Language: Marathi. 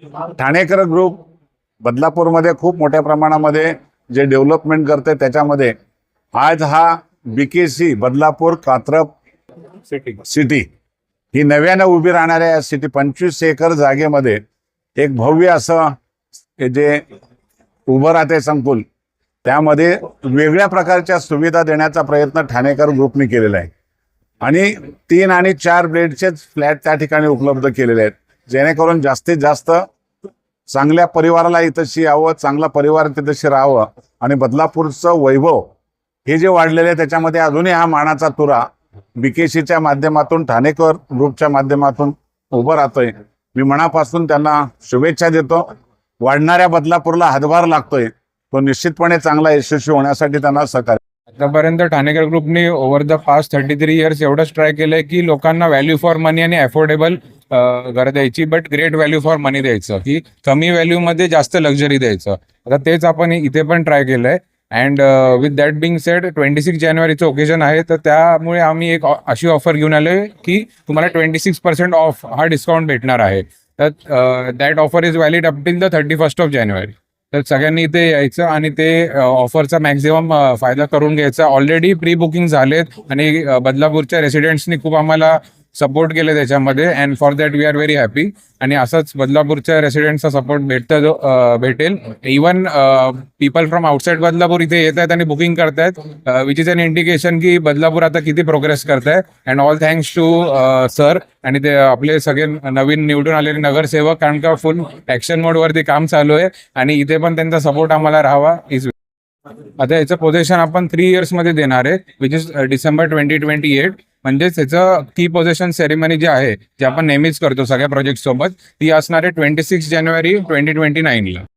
ठाणेकर ग्रुप बदलापूरमध्ये खूप मोठ्या प्रमाणामध्ये जे डेव्हलपमेंट करते त्याच्यामध्ये आज हा BKC बदलापूर कात्रप सिटी ही नव्यानं उभी राहणाऱ्या या सिटी 25 एकर जागेमध्ये एक भव्य असं जे उभं राहते संकुल, त्यामध्ये वेगळ्या प्रकारच्या सुविधा देण्याचा प्रयत्न ठाणेकर ग्रुपने केलेला आहे आणि 3 आणि 4 बेडचेच फ्लॅट त्या ठिकाणी उपलब्ध केलेले आहेत, जेणेकरून जास्तीत जास्त चांगल्या परिवाराला इथंशी यावं, चांगला परिवार तिथंशी राहावं आणि बदलापूरचं वैभव हे जे वाढलेले आहे त्याच्यामध्ये अजूनही हा मानाचा तुरा BKCच्या माध्यमातून ठाणेकर ग्रुपच्या माध्यमातून उभं राहतोय. मी मनापासून त्यांना शुभेच्छा देतो. वाढणाऱ्या बदलापूरला हातभार लागतोय, तो निश्चितपणे चांगला यशस्वी होण्यासाठी त्यांना सहकार्य. आतापर्यंत ठाणेकर ग्रुपने ओव्हर द पास्ट 33 इयर्स एवढंच ट्राय केलंय की लोकांना व्हॅल्यू फॉर मनी आणि अफोर्डेबल घर द्यायची, बट ग्रेट व्हॅल्यू फॉर मनी द्यायचं, की कमी व्हॅल्यू मध्ये जास्त लक्झरी द्यायचं. आता तेच आपण इथे पण ट्राय केलंय. And with that being said 26 जानेवारीचं ओकेजन आहे, तर त्यामुळे आम्ही एक अशी ऑफर घेऊन आलोय की तुम्हाला 26% ऑफ हा डिस्काउंट भेटणार आहे. तर that offer is valid up till the 31 जानेवारी. तर सगळ्यांनी इथे यायचं आणि ते ऑफरचा मॅक्झिमम फायदा करून घ्यायचा. ऑलरेडी प्री बुकिंग झालेत आणि बदलापूरच्या रेसिडेंट्सनी खूप आम्हाला सपोर्ट केले त्याच्यामध्ये, and for that we are very happy. आणि असंच बदलापूरच्या रेसिडेंट्सचा सपोर्ट भेटेल. Even people from outside Badlapur इथे येत आहेत आणि बुकिंग करतायत, विच इज अन इंडिकेशन की बदलापूर आता किती प्रोग्रेस करत आहे. And all thanks to sir आणि ते आपले सगळे नवीन निवडून आलेले नगरसेवक, कारण का फुल ॲक्शन मोडवरती काम चालू आहे आणि इथे पण त्यांचा सपोर्ट आम्हाला राहावा. आता याचं पोझिशन आपण 3 इयर्समध्ये देणार आहे, विच इज डिसेंबर 2028. म्हणजेच याचं की पोझिशन सेरेमनी जी आहे, जे आपण नेहमीच करतो सगळ्या प्रोजेक्ट सोबत, ती असणार आहे 26 जानेवारी 2029ला.